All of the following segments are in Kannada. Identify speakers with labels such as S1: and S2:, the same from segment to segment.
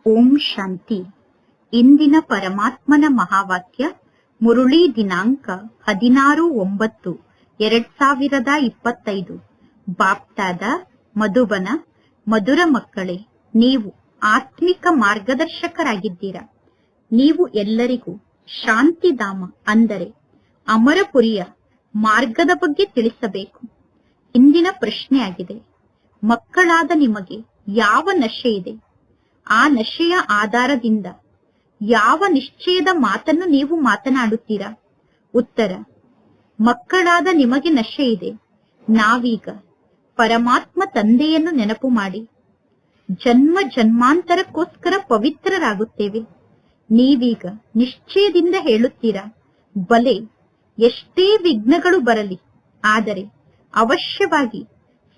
S1: ಓಂ ಶಾಂತಿ. ಇಂದಿನ ಪರಮಾತ್ಮನ ಮಹಾವಾಕ್ಯ ಮುರುಳಿ ದಿನಾಂಕ 16/9/2025. ಬಾಪ್ತಾದ ಮಧುಬನ. ಮಧುರ ಮಕ್ಕಳೇ, ನೀವು ಆತ್ಮಿಕ ಮಾರ್ಗದರ್ಶಕರಾಗಿದ್ದೀರಾ. ನೀವು ಎಲ್ಲರಿಗೂ ಶಾಂತಿಧಾಮ ಅಂದರೆ ಅಮರಪುರಿಯ ಮಾರ್ಗದ ಬಗ್ಗೆ ತಿಳಿಸಬೇಕು. ಇಂದಿನ ಪ್ರಶ್ನೆಯಾಗಿದೆ, ಮಕ್ಕಳಾದ ನಿಮಗೆ ಯಾವ ನಶೆ ಇದೆ? ಆ ನಶೆಯ ಆಧಾರದಿಂದ ಯಾವ ನಿಶ್ಚಯದ ಮಾತನ್ನು ನೀವು ಮಾತನಾಡುತ್ತೀರಾ? ಉತ್ತರ, ಮಕ್ಕಳಾದ ನಿಮಗೆ ನಶೆ ಇದೆ. ನಾವೀಗ ಪರಮಾತ್ಮ ತಂದೆಯನ್ನು ನೆನಪು ಮಾಡಿ ಜನ್ಮ ಜನ್ಮಾಂತರಕ್ಕೋಸ್ಕರ ಪವಿತ್ರರಾಗುತ್ತೇವೆ. ನೀವೀಗ ನಿಶ್ಚಯದಿಂದ ಹೇಳುತ್ತೀರಾ, ಬಲೆ ಎಷ್ಟೇ ವಿಘ್ನಗಳು ಬರಲಿ, ಆದರೆ ಅವಶ್ಯವಾಗಿ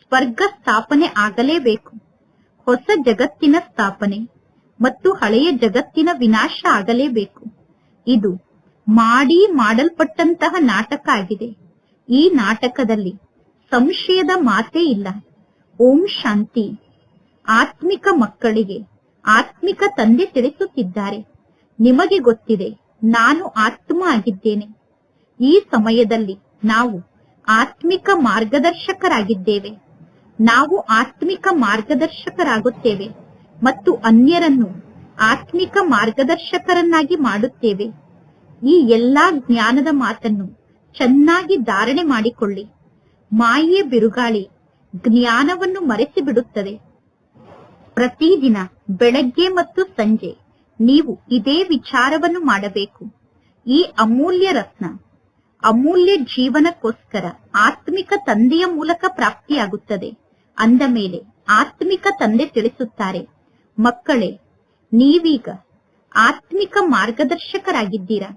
S1: ಸ್ವರ್ಗ ಸ್ಥಾಪನೆ ಆಗಲೇಬೇಕು. ಹೊಸ ಜಗತ್ತಿನ ಸ್ಥಾಪನೆ ಮತ್ತು ಹಳೆಯ ಜಗತ್ತಿನ ವಿನಾಶ ಆಗಲೇಬೇಕು. ಇದು ಮಾಡಲ್ಪಟ್ಟಂತಹ ನಾಟಕ ಆಗಿದೆ. ಈ ನಾಟಕದಲ್ಲಿ ಸಂಶಯದ ಮಾತೇ ಇಲ್ಲ. ಓಂ ಶಾಂತಿ. ಆತ್ಮಿಕ ಮಕ್ಕಳಿಗೆ ಆತ್ಮಿಕ ತಂದೆ ತಿಳಿಸುತ್ತಿದ್ದಾರೆ, ನಿಮಗೆ ಗೊತ್ತಿದೆ ನಾನು ಆತ್ಮ ಆಗಿದ್ದೇನೆ. ಈ ಸಮಯದಲ್ಲಿ ನಾವು ಆತ್ಮಿಕ ಮಾರ್ಗದರ್ಶಕರಾಗಿದ್ದೇವೆ. ನಾವು ಆತ್ಮಿಕ ಮಾರ್ಗದರ್ಶಕರಾಗುತ್ತೇವೆ ಮತ್ತು ಅನ್ಯರನ್ನು ಆತ್ಮಿಕ ಮಾರ್ಗದರ್ಶಕರನ್ನಾಗಿ ಮಾಡುತ್ತೇವೆ. ಈ ಎಲ್ಲಾ ಜ್ಞಾನದ ಮಾತನ್ನು ಚೆನ್ನಾಗಿ ಧಾರಣೆ ಮಾಡಿಕೊಳ್ಳಿ. ಮಾಯೆಯ ಬಿರುಗಾಳಿ ಜ್ಞಾನವನ್ನು ಮರೆಸಿ ಬಿಡುತ್ತದೆ. ಪ್ರತಿದಿನ ಬೆಳಗ್ಗೆ ಮತ್ತು ಸಂಜೆ ನೀವು ಇದೇ ವಿಚಾರವನ್ನು ಮಾಡಬೇಕು. ಈ ಅಮೂಲ್ಯ ರತ್ನ ಅಮೂಲ್ಯ ಜೀವನಕ್ಕೋಸ್ಕರ ಆತ್ಮಿಕ ತಂದೆಯ ಮೂಲಕ ಪ್ರಾಪ್ತಿಯಾಗುತ್ತದೆ. ಅಂದ ಮೇಲೆ ಆತ್ಮಿಕ ತಂದೆ ತಿಳಿಸುತ್ತಾರೆ, ಮಕ್ಕಳೇ, ನೀವೀಗ ಆತ್ಮಿಕ ಮಾರ್ಗದರ್ಶಕರಾಗಿದ್ದೀರಾ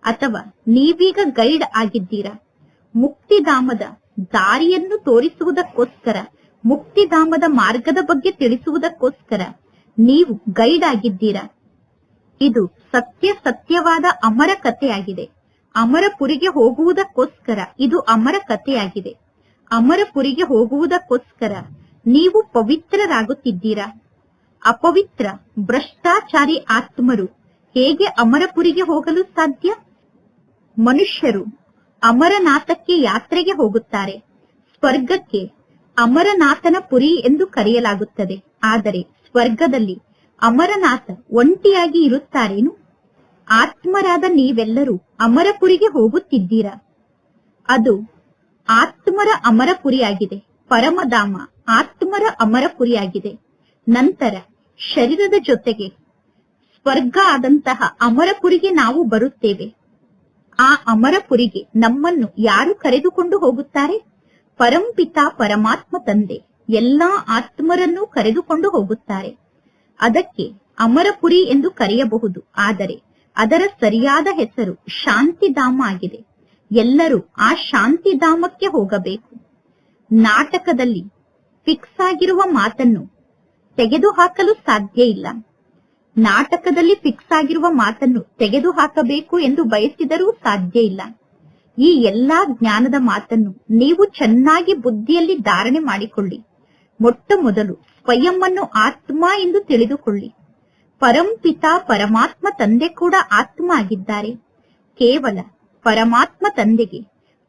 S1: ಅಥವಾ ನೀವೀಗ ಗೈಡ್ ಆಗಿದ್ದೀರಾ. ಮುಕ್ತಿಧಾಮದ ದಾರಿಯನ್ನು ತೋರಿಸುವುದಕ್ಕೋಸ್ಕರ, ಮುಕ್ತಿಧಾಮದ ಮಾರ್ಗದ ಬಗ್ಗೆ ತಿಳಿಸುವುದಕ್ಕೋಸ್ಕರ ನೀವು ಗೈಡ್ ಆಗಿದ್ದೀರಾ. ಇದು ಸತ್ಯವಾದ ಅಮರ ಕಥೆಯಾಗಿದೆ. ಅಮರಪುರಿಗೆ ಹೋಗುವುದಕ್ಕೋಸ್ಕರ ಇದು ಅಮರ ಕಥೆಯಾಗಿದೆ. ಅಮರಪುರಿಗೆ ಹೋಗುವುದಕ್ಕೋಸ್ಕರ ನೀವು ಪವಿತ್ರರಾಗುತ್ತಿದ್ದೀರಾ. ಅಪವಿತ್ರ ಭ್ರಷ್ಟಾಚಾರಿ ಆತ್ಮರು ಹೇಗೆ ಅಮರಪುರಿಗೆ ಹೋಗಲು ಸಾಧ್ಯ? ಮನುಷ್ಯರು ಅಮರನಾಥಕ್ಕೆ ಯಾತ್ರೆಗೆ ಹೋಗುತ್ತಾರೆ. ಸ್ವರ್ಗಕ್ಕೆ ಅಮರನಾಥನ ಪುರಿ ಎಂದು ಕರೆಯಲಾಗುತ್ತದೆ. ಆದರೆ ಸ್ವರ್ಗದಲ್ಲಿ ಅಮರನಾಥ ಒಂಟಿಯಾಗಿ ಇರುತ್ತಾರೇನು? ಆತ್ಮರಾದ ನೀವೆಲ್ಲರೂ ಅಮರಪುರಿಗೆ ಹೋಗುತ್ತಿದ್ದೀರಾ. ಅದು ಆತ್ಮರ ಅಮರಪುರಿಯಾಗಿದೆ. ಪರಮಧಾಮ ಆತ್ಮರ ಅಮರಪುರಿಯಾಗಿದೆ. ನಂತರ ಶರೀರದ ಜೊತೆಗೆ ಸ್ವರ್ಗ ಆದಂತಹ ಅಮರಪುರಿಗೆ ನಾವು ಬರುತ್ತೇವೆ. ಆ ಅಮರಪುರಿಗೆ ನಮ್ಮನ್ನು ಯಾರು ಕರೆದುಕೊಂಡು ಹೋಗುತ್ತಾರೆ? ಪರಂಪಿತ ಪರಮಾತ್ಮ ತಂದೆ ಎಲ್ಲಾ ಆತ್ಮರನ್ನು ಕರೆದುಕೊಂಡು ಹೋಗುತ್ತಾರೆ. ಅದಕ್ಕೆ ಅಮರಪುರಿ ಎಂದು ಕರೆಯಬಹುದು. ಆದರೆ ಅದರ ಸರಿಯಾದ ಹೆಸರು ಶಾಂತಿಧಾಮ ಆಗಿದೆ. ಎಲ್ಲರೂ ಆ ಶಾಂತಿಧಾಮಕ್ಕೆ ಹೋಗಬೇಕು. ನಾಟಕದಲ್ಲಿ ಫಿಕ್ಸ್ ಆಗಿರುವ ಮಾತನ್ನು ತೆಗೆದುಹಾಕಲು ಸಾಧ್ಯ ಇಲ್ಲ. ನಾಟಕದಲ್ಲಿ ಫಿಕ್ಸ್ ಆಗಿರುವ ಮಾತನ್ನು ತೆಗೆದುಹಾಕಬೇಕು ಎಂದು ಬಯಸಿದರೂ ಸಾಧ್ಯ ಇಲ್ಲ. ಈ ಎಲ್ಲಾ ಜ್ಞಾನದ ಮಾತನ್ನು ನೀವು ಚೆನ್ನಾಗಿ ಬುದ್ಧಿಯಲ್ಲಿ ಧಾರಣೆ ಮಾಡಿಕೊಳ್ಳಿ. ಮೊಟ್ಟ ಮೊದಲು ಸ್ವಯಂವನ್ನು ಆತ್ಮ ಎಂದು ತಿಳಿದುಕೊಳ್ಳಿ. ಪರಂಪಿತ ಪರಮಾತ್ಮ ತಂದೆ ಕೂಡ ಆತ್ಮ ಆಗಿದ್ದಾರೆ. ಕೇವಲ ಪರಮಾತ್ಮ ತಂದೆಗೆ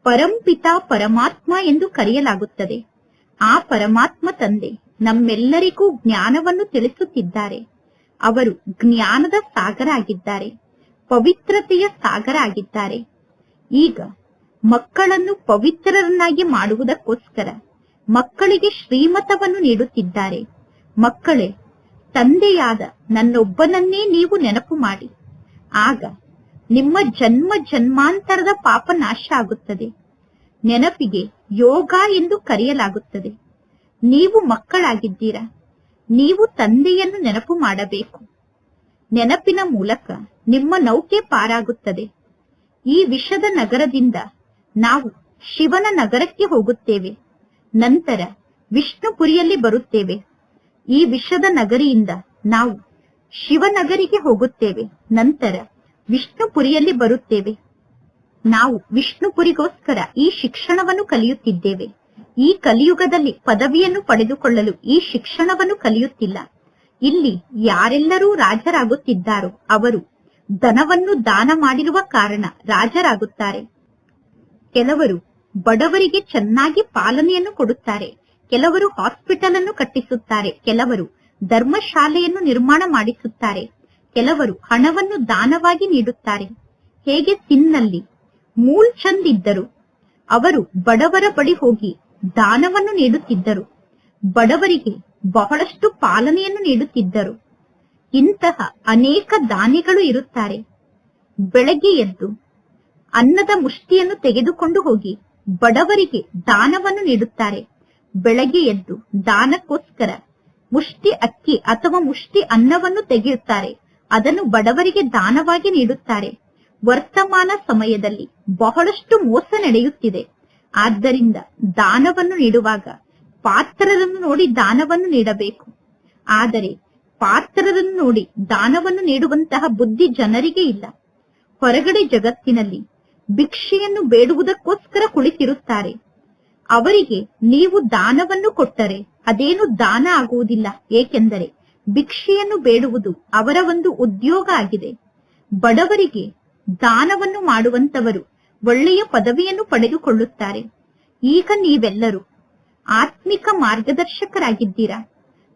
S1: ಪರಂಪಿತ ಪರಮಾತ್ಮ ಎಂದು ಕರೆಯಲಾಗುತ್ತದೆ. ಆ ಪರಮಾತ್ಮ ತಂದೆ ನಮ್ಮೆಲ್ಲರಿಗೂ ಜ್ಞಾನವನ್ನು ತಿಳಿಸುತ್ತಿದ್ದಾರೆ. ಅವರು ಜ್ಞಾನದ ಸಾಗರ ಆಗಿದ್ದಾರೆ, ಪವಿತ್ರತೆಯ ಸಾಗರ ಆಗಿದ್ದಾರೆ. ಈಗ ಮಕ್ಕಳನ್ನು ಪವಿತ್ರರನ್ನಾಗಿ ಮಾಡುವುದಕ್ಕೋಸ್ಕರ ಮಕ್ಕಳಿಗೆ ಶ್ರೀಮತವನ್ನು ನೀಡುತ್ತಿದ್ದಾರೆ. ಮಕ್ಕಳೇ, ತಂದೆಯಾದ ನನ್ನೊಬ್ಬನನ್ನೇ ನೀವು ನೆನಪು ಮಾಡಿ. ಆಗ ನಿಮ್ಮ ಜನ್ಮ ಜನ್ಮಾಂತರದ ಪಾಪ ನಾಶ ಆಗುತ್ತದೆ. ನೆನಪಿಗೆ ಯೋಗ ಎಂದು ಕರೆಯಲಾಗುತ್ತದೆ. ನೀವು ಮಕ್ಕಳಾಗಿದ್ದೀರಾ. ನೀವು ತಂದೆಯನ್ನು ನೆನಪು ಮಾಡಬೇಕು. ನೆನಪಿನ ಮೂಲಕ ನಿಮ್ಮ ನೌಕೆ ಪಾರಾಗುತ್ತದೆ. ಈ ವಿಷದ ನಗರದಿಂದ ನಾವು ಶಿವನ ನಗರಕ್ಕೆ ಹೋಗುತ್ತೇವೆ. ನಂತರ ವಿಷ್ಣುಪುರಿಯಲ್ಲಿ ಬರುತ್ತೇವೆ. ಈ ವಿಷದ ನಗರಿಯಿಂದ ನಾವು ಶಿವನಗರಿಗೆ ಹೋಗುತ್ತೇವೆ. ನಂತರ ವಿಷ್ಣುಪುರಿಯಲ್ಲಿ ಬರುತ್ತೇವೆ. ನಾವು ವಿಷ್ಣುಪುರಿಗೋಸ್ಕರ ಈ ಶಿಕ್ಷಣವನ್ನು ಕಲಿಯುತ್ತಿದ್ದೇವೆ. ಈ ಕಲಿಯುಗದಲ್ಲಿ ಪದವಿಯನ್ನು ಪಡೆದುಕೊಳ್ಳಲು ಈ ಶಿಕ್ಷಣವನ್ನು ಕಲಿಯುತ್ತಿಲ್ಲ. ಇಲ್ಲಿ ಯಾರೆಲ್ಲರೂ ರಾಜರಾಗುತ್ತಿದ್ದಾರೋ ಅವರು ಧನವನ್ನು ದಾನ ಮಾಡಿರುವ ಕಾರಣ ರಾಜರಾಗುತ್ತಾರೆ. ಕೆಲವರು ಬಡವರಿಗೆ ಚೆನ್ನಾಗಿ ಪಾಲನೆಯನ್ನು ಕೊಡುತ್ತಾರೆ, ಕೆಲವರು ಹಾಸ್ಪಿಟಲ್ ಅನ್ನು ಕಟ್ಟಿಸುತ್ತಾರೆ, ಕೆಲವರು ಧರ್ಮಶಾಲೆಯನ್ನು ನಿರ್ಮಾಣ ಮಾಡಿಸುತ್ತಾರೆ, ಕೆಲವರು ಹಣವನ್ನು ದಾನವಾಗಿ ನೀಡುತ್ತಾರೆ. ಹೇಗೆ ಸಿನ್ನಲ್ಲಿ ಮೂಲ್ ಚಂದ್ ಇದ್ದರು, ಅವರು ಬಡವರ ಬಳಿ ಹೋಗಿ ದಾನವನ್ನು ನೀಡುತ್ತಿದ್ದರು, ಬಡವರಿಗೆ ಬಹಳಷ್ಟು ಪಾಲನೆಯನ್ನು ನೀಡುತ್ತಿದ್ದರು. ಇಂತಹ ಅನೇಕ ದಾನಿಗಳು ಇರುತ್ತಾರೆ. ಬೆಳಗ್ಗೆ ಎದ್ದು ಅನ್ನದ ಮುಷ್ಟಿಯನ್ನು ತೆಗೆದುಕೊಂಡು ಹೋಗಿ ಬಡವರಿಗೆ ದಾನವನ್ನು ನೀಡುತ್ತಾರೆ. ಬೆಳಗ್ಗೆ ಎದ್ದು ದಾನಕ್ಕೋಸ್ಕರ ಮುಷ್ಟಿ ಅಕ್ಕಿ ಅಥವಾ ಮುಷ್ಟಿ ಅನ್ನವನ್ನು ತೆಗೆಯುತ್ತಾರೆ, ಅದನ್ನು ಬಡವರಿಗೆ ದಾನವಾಗಿ ನೀಡುತ್ತಾರೆ. ವರ್ತಮಾನ ಸಮಯದಲ್ಲಿ ಬಹಳಷ್ಟು ಮೋಸ ನಡೆಯುತ್ತಿದೆ. ಆದ್ದರಿಂದ ದಾನವನ್ನು ನೀಡುವಾಗ ಪಾತ್ರರನ್ನು ನೋಡಿ ದಾನವನ್ನು ನೀಡಬೇಕು. ಆದರೆ ಪಾತ್ರರನ್ನು ನೋಡಿ ದಾನವನ್ನು ನೀಡುವಂತಹ ಬುದ್ಧಿ ಜನರಿಗೆ ಇಲ್ಲ. ಹೊರಗಡೆ ಜಗತ್ತಿನಲ್ಲಿ ಭಿಕ್ಷೆಯನ್ನು ಬೇಡುವುದಕ್ಕೋಸ್ಕರ ಕುಳಿತಿರುತ್ತಾರೆ. ಅವರಿಗೆ ನೀವು ದಾನವನ್ನು ಕೊಟ್ಟರೆ ಅದೇನು ದಾನ ಆಗುವುದಿಲ್ಲ, ಏಕೆಂದರೆ ಭಿಕ್ಷೆಯನ್ನು ಬೇಡುವುದು ಅವರ ಒಂದು ಉದ್ಯೋಗ ಆಗಿದೆ. ಬಡವರಿಗೆ ದಾನವನ್ನು ಮಾಡುವಂತವರು ಒಳ್ಳೆಯ ಪದವಿಯನ್ನು ಪಡೆದುಕೊಳ್ಳುತ್ತಾರೆ. ಈಗ ನೀವೆಲ್ಲರೂ ಆತ್ಮಿಕ ಮಾರ್ಗದರ್ಶಕರಾಗಿದ್ದೀರಾ.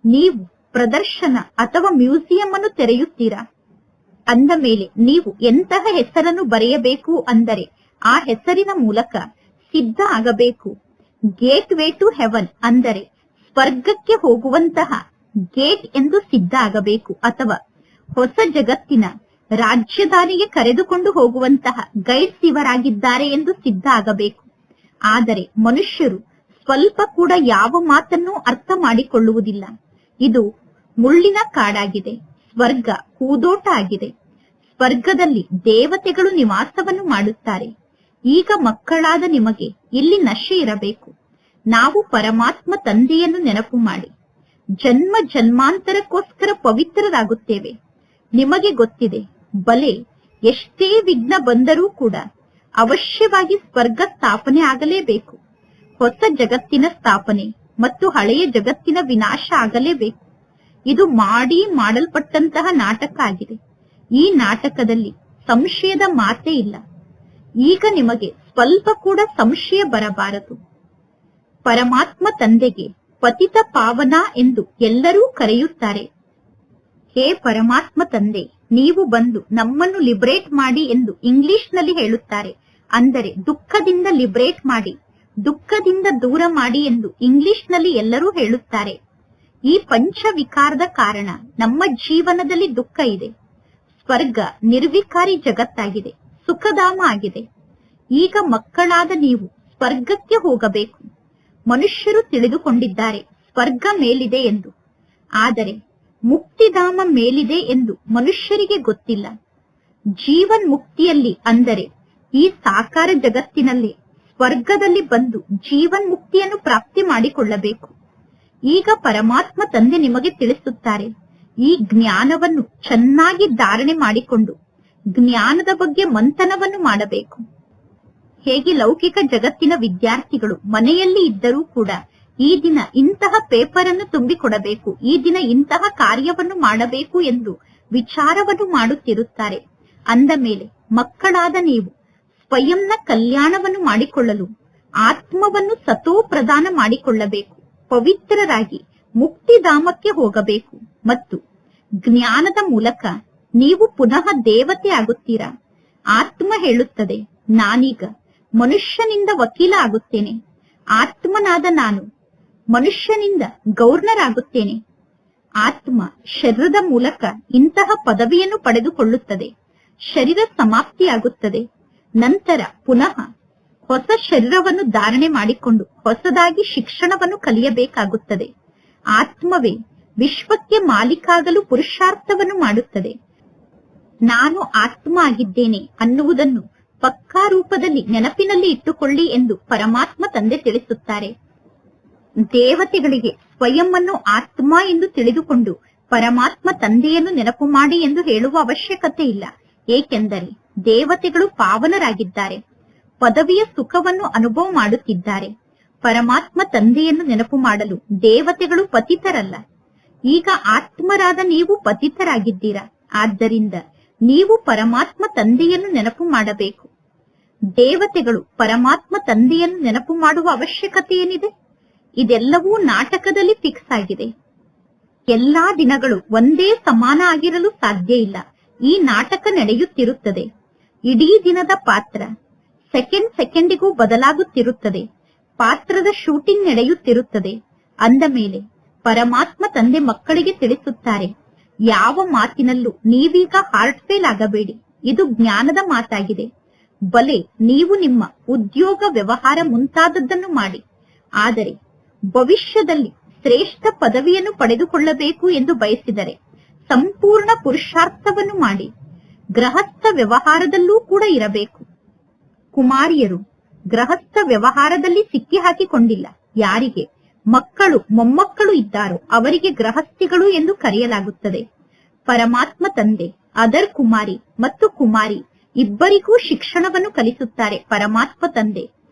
S1: ನೀವು ಪ್ರದರ್ಶನ ಅಥವಾ ಮ್ಯೂಸಿಯಂ ಅನ್ನು ತೆರೆಯುತ್ತೀರಾ. ಅಂದ ಮೇಲೆ ನೀವು ಎಂತಹ ಹೆಸರನ್ನು ಬರೆಯಬೇಕು ಅಂದರೆ ಆ ಹೆಸರಿನ ಮೂಲಕ ಸಿದ್ಧ ಆಗಬೇಕು. ಗೇಟ್ ವೇ ಟು ಹೆವನ್ ಅಂದರೆ ಸ್ವರ್ಗಕ್ಕೆ ಹೋಗುವಂತಹ ಗೇಟ್ ಎಂದು ಸಿದ್ಧ ಆಗಬೇಕು, ಅಥವಾ ಹೊಸ ಜಗತ್ತಿನ ರಾಜ್ಯಧಾನಿಗೆ ಕರೆದುಕೊಂಡು ಹೋಗುವಂತಹ ಗೈಡ್ಸ್ ಇವರಾಗಿದ್ದಾರೆ ಎಂದು ಸಿದ್ಧ ಆಗಬೇಕು. ಆದರೆ ಮನುಷ್ಯರು ಸ್ವಲ್ಪ ಕೂಡ ಯಾವ ಮಾತನ್ನೂ ಅರ್ಥ ಮಾಡಿಕೊಳ್ಳುವುದಿಲ್ಲ. ಇದು ಮುಳ್ಳಿನ ಕಾಡಾಗಿದೆ, ಸ್ವರ್ಗ ಹೂದೋಟ ಆಗಿದೆ. ಸ್ವರ್ಗದಲ್ಲಿ ದೇವತೆಗಳು ನಿವಾಸವನ್ನು ಮಾಡುತ್ತಾರೆ. ಈಗ ಮಕ್ಕಳಾದ ನಿಮಗೆ ಇಲ್ಲಿ ನಶೆ ಇರಬೇಕು. ನಾವು ಪರಮಾತ್ಮ ತಂದೆಯನ್ನು ನೆನಪು ಮಾಡಿ ಜನ್ಮ ಜನ್ಮಾಂತರಕ್ಕೋಸ್ಕರ ಪವಿತ್ರರಾಗುತ್ತೇವೆ. ನಿಮಗೆ ಗೊತ್ತಿದೆ, ಬಲೆ ಎಷ್ಟೇ ವಿಘ್ನ ಬಂದರೂ ಕೂಡ ಅವಶ್ಯವಾಗಿ ಸ್ವರ್ಗ ಸ್ಥಾಪನೆ ಆಗಲೇಬೇಕು. ಹೊಸ ಜಗತ್ತಿನ ಸ್ಥಾಪನೆ ಮತ್ತು ಹಳೆಯ ಜಗತ್ತಿನ ವಿನಾಶ ಆಗಲೇಬೇಕು. ಇದು ಮಾಡಲ್ಪಟ್ಟಂತಹ ನಾಟಕ ಆಗಿದೆ. ಈ ನಾಟಕದಲ್ಲಿ ಸಂಶಯದ ಮಾತೇ ಇಲ್ಲ. ಈಗ ನಿಮಗೆ ಸ್ವಲ್ಪ ಕೂಡ ಸಂಶಯ ಬರಬಾರದು. ಪರಮಾತ್ಮ ತಂದೆಗೆ ಪತಿತ ಪಾವನ ಎಂದು ಎಲ್ಲರೂ ಕರೆಯುತ್ತಾರೆ. ಹೇ ಪರಮಾತ್ಮ ತಂದೆ, ನೀವು ಬಂದು ನಮ್ಮನ್ನು ಲಿಬರೇಟ್ ಮಾಡಿ ಎಂದು ಇಂಗ್ಲಿಷ್ ನಲ್ಲಿ ಹೇಳುತ್ತಾರೆ. ಅಂದರೆ ದುಃಖದಿಂದ ಲಿಬರೇಟ್ ಮಾಡಿ, ದುಃಖದಿಂದ ದೂರ ಮಾಡಿ ಎಂದು ಇಂಗ್ಲಿಷ್ ನಲ್ಲಿ ಎಲ್ಲರೂ ಹೇಳುತ್ತಾರೆ. ಈ ಪಂಚವಿಕಾರದ ಕಾರಣ ನಮ್ಮ ಜೀವನದಲ್ಲಿ ದುಃಖ ಇದೆ. ಸ್ವರ್ಗ ನಿರ್ವಿಕಾರಿ ಜಗತ್ತಾಗಿದೆ, ಸುಖಧಾಮ ಆಗಿದೆ. ಈಗ ಮಕ್ಕಳಾದ ನೀವು ಸ್ವರ್ಗಕ್ಕೆ ಹೋಗಬೇಕು. ಮನುಷ್ಯರು ತಿಳಿದುಕೊಂಡಿದ್ದಾರೆ ಸ್ವರ್ಗ ಮೇಲಿದೆ ಎಂದು, ಆದರೆ ಮುಕ್ತಿಧಾಮ ಮೇಲಿದೆ ಎಂದು ಮನುಷ್ಯರಿಗೆ ಗೊತ್ತಿಲ್ಲ. ಜೀವನ್ ಮುಕ್ತಿಯಲ್ಲಿ ಅಂದರೆ ಈ ಸಾಕಾರ ಜಗತ್ತಿನಲ್ಲಿ ಸ್ವರ್ಗದಲ್ಲಿ ಬಂದು ಜೀವನ್ ಮುಕ್ತಿಯನ್ನು ಪ್ರಾಪ್ತಿ ಮಾಡಿಕೊಳ್ಳಬೇಕು. ಈಗ ಪರಮಾತ್ಮ ತಂದೆ ನಿಮಗೆ ತಿಳಿಸುತ್ತಾರೆ, ಈ ಜ್ಞಾನವನ್ನು ಚೆನ್ನಾಗಿ ಧಾರಣೆ ಮಾಡಿಕೊಂಡು ಜ್ಞಾನದ ಬಗ್ಗೆ ಮಂಥನವನ್ನು ಮಾಡಬೇಕು. ಹೇಗೆ ಲೌಕಿಕ ಜಗತ್ತಿನ ವಿದ್ಯಾರ್ಥಿಗಳು ಮನೆಯಲ್ಲಿ ಇದ್ದರೂ ಕೂಡ ಈ ದಿನ ಇಂತಹ ಪೇಪರ್ ಅನ್ನು ತುಂಬಿಕೊಡಬೇಕು, ಈ ದಿನ ಇಂತಹ ಕಾರ್ಯವನ್ನು ಮಾಡಬೇಕು ಎಂದು ವಿಚಾರವನ್ನು ಮಾಡುತ್ತಿರುತ್ತಾರೆ. ಅಂದ ಮೇಲೆ ಮಕ್ಕಳಾದ ನೀವು ಸ್ವಯಂನ ಕಲ್ಯಾಣವನ್ನು ಮಾಡಿಕೊಳ್ಳಲು ಆತ್ಮವನ್ನು ಸತೋ ಪ್ರದಾನ ಮಾಡಿಕೊಳ್ಳಬೇಕು. ಪವಿತ್ರರಾಗಿ ಮುಕ್ತಿಧಾಮಕ್ಕೆ ಹೋಗಬೇಕು ಮತ್ತು ಜ್ಞಾನದ ಮೂಲಕ ನೀವು ಪುನಃ ದೇವತೆ ಆಗುತ್ತೀರಾ. ಆತ್ಮ ಹೇಳುತ್ತದೆ, ನಾನೀಗ ಮನುಷ್ಯನಿಂದ ವಕೀಲ ಆಗುತ್ತೇನೆ. ಆತ್ಮನಾದ ನಾನು ಮನುಷ್ಯನಿಂದ ಗವರ್ನರ್ ಆಗುತ್ತೇನೆ. ಆತ್ಮ ಶರೀರದ ಮೂಲಕ ಇಂತಹ ಪದವಿಯನ್ನು ಪಡೆದುಕೊಳ್ಳುತ್ತದೆ. ಶರೀರ ಸಮಾಪ್ತಿಯಾಗುತ್ತದೆ. ನಂತರ ಪುನಃ ಹೊಸ ಶರೀರವನ್ನು ಧಾರಣೆ ಮಾಡಿಕೊಂಡು ಹೊಸದಾಗಿ ಶಿಕ್ಷಣವನ್ನು ಕಲಿಯಬೇಕಾಗುತ್ತದೆ. ಆತ್ಮವೇ ವಿಶ್ವಕ್ಕೆ ಮಾಲೀಕಾಗಲು ಪುರುಷಾರ್ಥವನ್ನು ಮಾಡುತ್ತದೆ. ನಾನು ಆತ್ಮ ಆಗಿದ್ದೇನೆ ಅನ್ನುವುದನ್ನು ಪಕ್ಕಾ ರೂಪದಲ್ಲಿ ನೆನಪಿನಲ್ಲಿ ಇಟ್ಟುಕೊಳ್ಳಿ ಎಂದು ಪರಮಾತ್ಮ ತಂದೆ ತಿಳಿಸುತ್ತಾರೆ. ದೇವತೆಗಳಿಗೆ ಸ್ವಯಂ ಅನ್ನು ಆತ್ಮ ಎಂದು ತಿಳಿದುಕೊಂಡು ಪರಮಾತ್ಮ ತಂದೆಯನ್ನು ನೆನಪು ಮಾಡಿ ಎಂದು ಹೇಳುವ ಅವಶ್ಯಕತೆ ಇಲ್ಲ. ಏಕೆಂದರೆ ದೇವತೆಗಳು ಪಾವನರಾಗಿದ್ದಾರೆ, ಪದವಿಯ ಸುಖವನ್ನು ಅನುಭವ ಮಾಡುತ್ತಿದ್ದಾರೆ. ಪರಮಾತ್ಮ ತಂದೆಯನ್ನು ನೆನಪು ಮಾಡಲು ದೇವತೆಗಳು ಪತಿತರಲ್ಲ. ಈಗ ಆತ್ಮರಾದ ನೀವು ಪತಿತರಾಗಿದ್ದೀರಾ. ಆದ್ದರಿಂದ ನೀವು ಪರಮಾತ್ಮ ತಂದೆಯನ್ನು ನೆನಪು ಮಾಡಬೇಕು. ದೇವತೆಗಳು ಪರಮಾತ್ಮ ತಂದೆಯನ್ನು ನೆನಪು ಮಾಡುವ ಅವಶ್ಯಕತೆ ಏನಿದೆ? ಇದೆಲ್ಲವೂ ನಾಟಕದಲ್ಲಿ ಫಿಕ್ಸ್ ಆಗಿದೆ. ಎಲ್ಲಾ ದಿನಗಳು ಒಂದೇ ಸಮಾನ ಆಗಿರಲು ಸಾಧ್ಯ ಇಲ್ಲ. ಈ ನಾಟಕ ನಡೆಯುತ್ತಿರುತ್ತದೆ. ಇಡೀ ದಿನದ ಪಾತ್ರ ಸೆಕೆಂಡಿಗೂ ಬದಲಾಗುತ್ತಿರುತ್ತದೆ. ಪಾತ್ರದ ಶೂಟಿಂಗ್ ನಡೆಯುತ್ತಿರುತ್ತದೆ. ಅಂದ ಮೇಲೆ ಪರಮಾತ್ಮ ತಂದೆ ಮಕ್ಕಳಿಗೆ ತಿಳಿಸುತ್ತಾರೆ, ಯಾವ ಮಾತಿನಲ್ಲೂ ನೀವೀಗ ಹಾರ್ಟ್ ಫೇಲ್ ಆಗಬೇಡಿ. ಇದು ಜ್ಞಾನದ ಮಾತಾಗಿದೆ. ಬಲೆ ನೀವು ನಿಮ್ಮ ಉದ್ಯೋಗ, ವ್ಯವಹಾರ ಮುಂತಾದದ್ದನ್ನು ಮಾಡಿ, ಆದರೆ ಭವಿಷ್ಯದಲ್ಲಿ ಶ್ರೇಷ್ಠ ಪದವಿಯನ್ನು ಪಡೆದುಕೊಳ್ಳಬೇಕು ಎಂದು ಬಯಸಿದರೆ ಸಂಪೂರ್ಣ ಪುರುಷಾರ್ಥವನ್ನು ಮಾಡಿ. ಗೃಹಸ್ಥ ವ್ಯವಹಾರದಲ್ಲೂ ಕೂಡ ಇರಬೇಕು. ಕುಮಾರಿಯರು ಗೃಹಸ್ಥ ವ್ಯವಹಾರದಲ್ಲಿ ಸಿಕ್ಕಿ ಹಾಕಿಕೊಂಡಿಲ್ಲ. ಯಾರಿಗೆ ಮಕ್ಕಳು ಮೊಮ್ಮಕ್ಕಳು ಇದ್ದಾರೋ ಅವರಿಗೆ ಗೃಹಸ್ಥಿಗಳು ಎಂದು ಕರೆಯಲಾಗುತ್ತದೆ. ಪರಮಾತ್ಮ ತಂದೆ ಅದರ್ ಕುಮಾರಿ ಮತ್ತು ಕುಮಾರಿ ಇಬ್ಬರಿಗೂ ಶಿಕ್ಷಣವನ್ನು ಕಲಿಸುತ್ತಾರೆ. ಪರಮಾತ್ಮ ತಂದೆ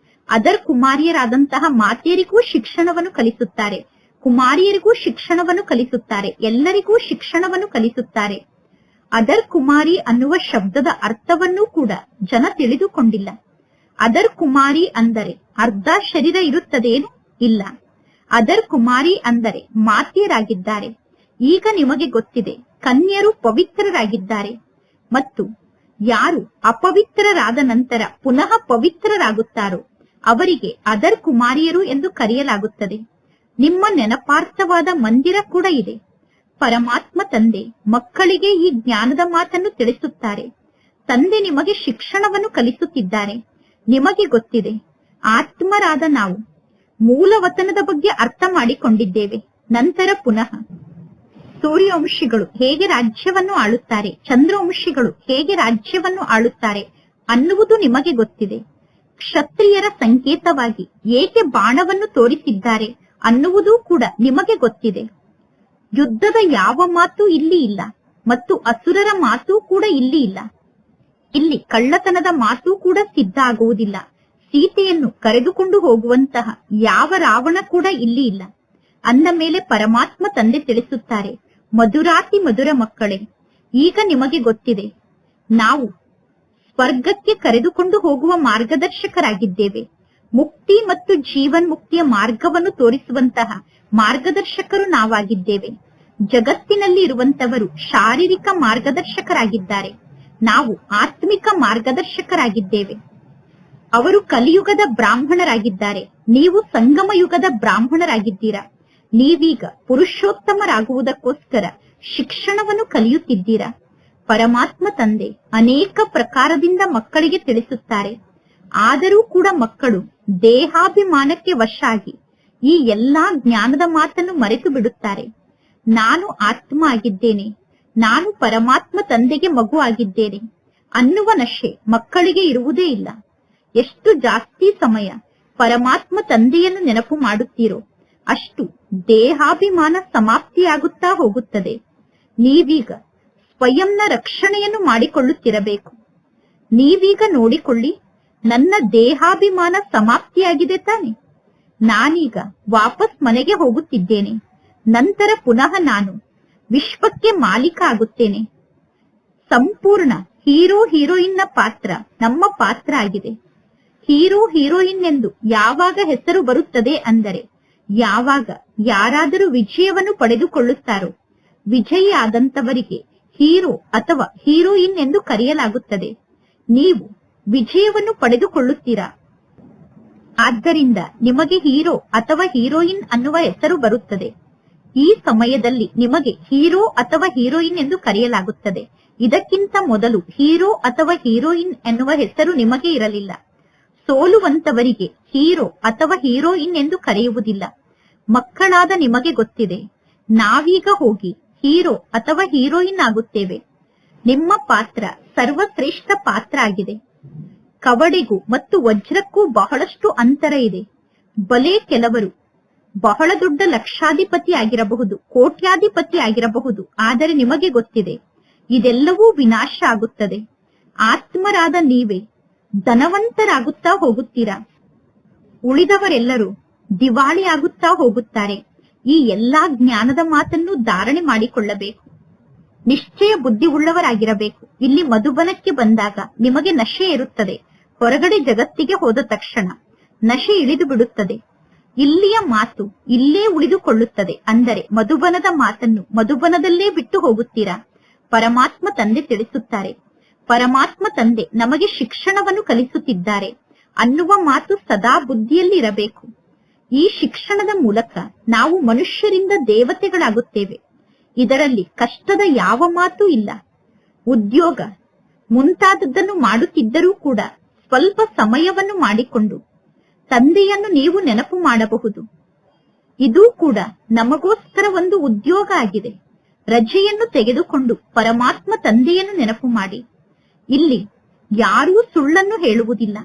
S1: ಅದರ್ ಕುಮಾರಿಯರಾದಂತಹ ಮಾತೆಯರಿಗೂ ಶಿಕ್ಷಣವನ್ನು ಕಲಿಸುತ್ತಾರೆ, ಕುಮಾರಿಯರಿಗೂ ಶಿಕ್ಷಣವನ್ನು ಕಲಿಸುತ್ತಾರೆ, ಎಲ್ಲರಿಗೂ ಶಿಕ್ಷಣವನ್ನು ಕಲಿಸುತ್ತಾರೆ. ಅದರ್ ಕುಮಾರಿ ಅನ್ನುವ ಶಬ್ದದ ಅರ್ಥವನ್ನೂ ಕೂಡ ಜನ ತಿಳಿದುಕೊಂಡಿಲ್ಲ. ಅದರ್ ಕುಮಾರಿ ಅಂದರೆ ಅರ್ಧ ಶರೀರ ಇರುತ್ತದೇನು? ಇಲ್ಲ. ಅದರ್ ಕುಮಾರಿ ಅಂದರೆ ಮಾತೆಯರಾಗಿದ್ದಾರೆ. ಈಗ ನಿಮಗೆ ಗೊತ್ತಿದೆ, ಕನ್ಯರು ಪವಿತ್ರರಾಗಿದ್ದಾರೆ ಮತ್ತು ಯಾರು ಅಪವಿತ್ರರಾದ ನಂತರ ಪುನಃ ಪವಿತ್ರರಾಗುತ್ತಾರೋ ಅವರಿಗೆ ಅದರ್ ಕುಮಾರಿಯರು ಎಂದು ಕರೆಯಲಾಗುತ್ತದೆ. ನಿಮ್ಮ ನೆನಪಾರ್ಥವಾದ ಮಂದಿರ ಕೂಡ ಇದೆ. ಪರಮಾತ್ಮ ತಂದೆ ಮಕ್ಕಳಿಗೆ ಈ ಜ್ಞಾನದ ಮಾತನ್ನು ತಿಳಿಸುತ್ತಾರೆ. ತಂದೆ ನಿಮಗೆ ಶಿಕ್ಷಣವನ್ನು ಕಲಿಸುತ್ತಿದ್ದಾರೆ. ನಿಮಗೆ ಗೊತ್ತಿದೆ, ಆತ್ಮರಾದ ನಾವು ಮೂಲವತನದ ಬಗ್ಗೆ ಅರ್ಥ ಮಾಡಿಕೊಂಡಿದ್ದೇವೆ. ನಂತರ ಪುನಃ ಸೂರ್ಯವಂಶಿಗಳು ಹೇಗೆ ರಾಜ್ಯವನ್ನು ಆಳುತ್ತಾರೆ, ಚಂದ್ರವಂಶಿಗಳು ಹೇಗೆ ರಾಜ್ಯವನ್ನು ಆಳುತ್ತಾರೆ ಅನ್ನುವುದು ನಿಮಗೆ ಗೊತ್ತಿದೆ. ಕ್ಷತ್ರಿಯರ ಸಂಕೇತವಾಗಿ ಏಕೆ ಬಾಣವನ್ನು ತೋರಿಸಿದ್ದಾರೆ ಅನ್ನುವುದೂ ಕೂಡ ನಿಮಗೆ ಗೊತ್ತಿದೆ. ಯುದ್ಧದ ಯಾವ ಮಾತು ಇಲ್ಲಿ ಇಲ್ಲ ಮತ್ತು ಅಸುರರ ಮಾತು ಕೂಡ ಇಲ್ಲಿ ಇಲ್ಲ. ಇಲ್ಲಿ ಕಳ್ಳತನದ ಮಾತು ಕೂಡ ಸಿದ್ಧ ಆಗುವುದಿಲ್ಲ. ಸೀತೆಯನ್ನು ಕರೆದುಕೊಂಡು ಹೋಗುವಂತಹ ಯಾವ ರಾವಣ ಕೂಡ ಇಲ್ಲಿ ಇಲ್ಲ. ಅಂದ ಮೇಲೆ ಪರಮಾತ್ಮ ತಂದೆ ತಿಳಿಸುತ್ತಾರೆ, ಮಧುರಾತಿ ಮಧುರ ಮಕ್ಕಳೇ, ಈಗ ನಿಮಗೆ ಗೊತ್ತಿದೆ, ನಾವು ಸ್ವರ್ಗಕ್ಕೆ ಕರೆದುಕೊಂಡು ಹೋಗುವ ಮಾರ್ಗದರ್ಶಕರಾಗಿದ್ದೇವೆ. ಮುಕ್ತಿ ಮತ್ತು ಜೀವನ್ ಮುಕ್ತಿಯ ಮಾರ್ಗವನ್ನು ತೋರಿಸುವಂತಹ ಮಾರ್ಗದರ್ಶಕರು ನಾವಾಗಿದ್ದೇವೆ. ಜಗತ್ತಿನಲ್ಲಿ ಇರುವಂತವರು ಶಾರೀರಿಕ ಮಾರ್ಗದರ್ಶಕರಾಗಿದ್ದಾರೆ. ನಾವು ಆತ್ಮಿಕ ಮಾರ್ಗದರ್ಶಕರಾಗಿದ್ದೇವೆ. ಅವರು ಕಲಿಯುಗದ ಬ್ರಾಹ್ಮಣರಾಗಿದ್ದಾರೆ. ನೀವು ಸಂಗಮ ಯುಗದ ಬ್ರಾಹ್ಮಣರಾಗಿದ್ದೀರಾ. ನೀವೀಗ ಪುರುಷೋತ್ತಮರಾಗುವುದಕ್ಕೋಸ್ಕರ ಶಿಕ್ಷಣವನ್ನು ಕಲಿಯುತ್ತಿದ್ದೀರಾ. ಪರಮಾತ್ಮ ತಂದೆ ಅನೇಕ ಪ್ರಕಾರದಿಂದ ಮಕ್ಕಳಿಗೆ ತಿಳಿಸುತ್ತಾರೆ. ಆದರೂ ಕೂಡ ಮಕ್ಕಳು ದೇಹಾಭಿಮಾನಕ್ಕೆ ವಶ ಆಗಿ ಈ ಎಲ್ಲಾ ಜ್ಞಾನದ ಮಾತನ್ನು ಮರೆತು ಬಿಡುತ್ತಾರೆ. ನಾನು ಆತ್ಮ ಆಗಿದ್ದೇನೆ, ನಾನು ಪರಮಾತ್ಮ ತಂದೆಗೆ ಮಗು ಆಗಿದ್ದೇನೆ ಅನ್ನುವ ನಶೆ ಮಕ್ಕಳಿಗೆ ಇರುವುದೇ ಇಲ್ಲ. ಎಷ್ಟು ಜಾಸ್ತಿ ಸಮಯ ಪರಮಾತ್ಮ ತಂದೆಯನ್ನು ನೆನಪು ಮಾಡುತ್ತೀರೋ ಅಷ್ಟು ದೇಹಾಭಿಮಾನ ಸಮಾಪ್ತಿಯಾಗುತ್ತಾ ಹೋಗುತ್ತದೆ. ನೀವೀಗ ಸ್ವಯಂನ ರಕ್ಷಣೆಯನ್ನು ಮಾಡಿಕೊಳ್ಳುತ್ತಿರಬೇಕು. ನೀವೀಗ ನೋಡಿಕೊಳ್ಳಿ, ನನ್ನ ದೇಹಾಭಿಮಾನ ಸಮಾಪ್ತಿಯಾಗಿದೆ ತಾನೆ. ನಾನೀಗ ವಾಪಸ್ ಮನೆಗೆ ಹೋಗುತ್ತಿದ್ದೇನೆ. ನಂತರ ಪುನಃ ನಾನು ವಿಶ್ವಕ್ಕೆ ಮಾಲೀಕ ಆಗುತ್ತೇನೆ. ಸಂಪೂರ್ಣ ಹೀರೋ ಹೀರೋಯಿನ್ನ ಪಾತ್ರ ನಮ್ಮ ಪಾತ್ರ ಆಗಿದೆ. ಹೀರೋ ಹೀರೋಯಿನ್ ಎಂದು ಯಾವಾಗ ಹೆಸರು ಬರುತ್ತದೆ ಅಂದರೆ ಯಾವಾಗ ಯಾರಾದರೂ ವಿಜಯವನ್ನು ಪಡೆದುಕೊಳ್ಳುತ್ತಾರೋ ವಿಜಯಿ ಆದಂತವರಿಗೆ ಹೀರೋ ಅಥವಾ ಹೀರೋಯಿನ್ ಎಂದು ಕರೆಯಲಾಗುತ್ತದೆ. ನೀವು ವಿಜಯವನ್ನು ಪಡೆದುಕೊಳ್ಳುತ್ತೀರಾ, ಆದ್ದರಿಂದ ನಿಮಗೆ ಹೀರೋ ಅಥವಾ ಹೀರೋಯಿನ್ ಅನ್ನುವ ಹೆಸರು ಬರುತ್ತದೆ. ಈ ಸಮಯದಲ್ಲಿ ನಿಮಗೆ ಹೀರೋ ಅಥವಾ ಹೀರೋಯಿನ್ ಎಂದು ಕರೆಯಲಾಗುತ್ತದೆ. ಇದಕ್ಕಿಂತ ಮೊದಲು ಹೀರೋ ಅಥವಾ ಹೀರೋಯಿನ್ ಎನ್ನುವ ಹೆಸರು ನಿಮಗೆ ಇರಲಿಲ್ಲ. ಸೋಲುವಂತವರಿಗೆ ಹೀರೋ ಅಥವಾ ಹೀರೋಯಿನ್ ಎಂದು ಕರೆಯುವುದಿಲ್ಲ. ಮಕ್ಕಳಾದ ನಿಮಗೆ ಗೊತ್ತಿದೆ, ನಾವೀಗ ಹೋಗಿ ಹೀರೋ ಅಥವಾ ಹೀರೋಯಿನ್ ಆಗುತ್ತೇವೆ. ನಿಮ್ಮ ಪಾತ್ರ ಸರ್ವಶ್ರೇಷ್ಠ ಪಾತ್ರ ಆಗಿದೆ. ಕವಡೆಗೂ ಮತ್ತು ವಜ್ರಕ್ಕೂ ಬಹಳಷ್ಟು ಅಂತರ ಇದೆ. ಬಲೆ ಕೆಲವರು ಬಹಳ ದೊಡ್ಡ ಲಕ್ಷಾಧಿಪತಿ ಆಗಿರಬಹುದು, ಕೋಟ್ಯಾಧಿಪತಿ ಆಗಿರಬಹುದು. ಆದರೆ ನಿಮಗೆ ಗೊತ್ತಿದೆ, ಇದೆಲ್ಲವೂ ವಿನಾಶ ಆಗುತ್ತದೆ. ಆತ್ಮರಾದ ನೀವೇ ಧನವಂತರಾಗುತ್ತಾ ಹೋಗುತ್ತೀರಾ. ಉಳಿದವರೆಲ್ಲರೂ ದಿವಾಳಿ ಆಗುತ್ತಾ ಹೋಗುತ್ತಾರೆ. ಈ ಎಲ್ಲಾ ಜ್ಞಾನದ ಮಾತನ್ನು ಧಾರಣೆ ಮಾಡಿಕೊಳ್ಳಬೇಕು. ನಿಶ್ಚಯ ಬುದ್ಧಿ ಉಳ್ಳವರಾಗಿರಬೇಕು. ಇಲ್ಲಿ ಮಧುಬನಕ್ಕೆ ಬಂದಾಗ ನಿಮಗೆ ನಶೆ ಇರುತ್ತದೆ. ಹೊರಗಡೆ ಜಗತ್ತಿಗೆ ಹೋದ ತಕ್ಷಣ ನಶೆ ಇಳಿದು ಬಿಡುತ್ತದೆ. ಇಲ್ಲಿಯ ಮಾತು ಇಲ್ಲೇ ಉಳಿದುಕೊಳ್ಳುತ್ತದೆ. ಅಂದರೆ ಮಧುಬನದ ಮಾತನ್ನು ಮಧುಬನದಲ್ಲೇ ಬಿಟ್ಟು ಹೋಗುತ್ತೀರಾ? ಪರಮಾತ್ಮ ತಂದೆ ತಿಳಿಸುತ್ತಾರೆ. ಪರಮಾತ್ಮ ತಂದೆ ನಮಗೆ ಶಿಕ್ಷಣವನ್ನು ಕಲಿಸುತ್ತಿದ್ದಾರೆ ಅನ್ನುವ ಮಾತು ಸದಾ ಬುದ್ಧಿಯಲ್ಲಿ ಇರಬೇಕು. ಈ ಶಿಕ್ಷಣದ ಮೂಲಕ ನಾವು ಮನುಷ್ಯರಿಂದ ದೇವತೆಗಳಾಗುತ್ತೇವೆ. ಇದರಲ್ಲಿ ಕಷ್ಟದ ಯಾವ ಮಾತು ಇಲ್ಲ. ಉದ್ಯೋಗ ಮುಂತಾದದ್ದನ್ನು ಮಾಡುತ್ತಿದ್ದರೂ ಕೂಡ ಸ್ವಲ್ಪ ಸಮಯವನ್ನು ಮಾಡಿಕೊಂಡು ತಂದೆಯನ್ನು ನೀವು ನೆನಪು ಮಾಡಬಹುದು. ಇದೂ ಕೂಡ ನಮಗೋಸ್ಕರ ಒಂದು ಉದ್ಯೋಗ ಆಗಿದೆ. ರಜೆಯನ್ನು ತೆಗೆದುಕೊಂಡು ಪರಮಾತ್ಮ ತಂದೆಯನ್ನು ನೆನಪು ಮಾಡಿ. ಇಲ್ಲಿ ಯಾರೂ ಸುಳ್ಳನ್ನು ಹೇಳುವುದಿಲ್ಲ.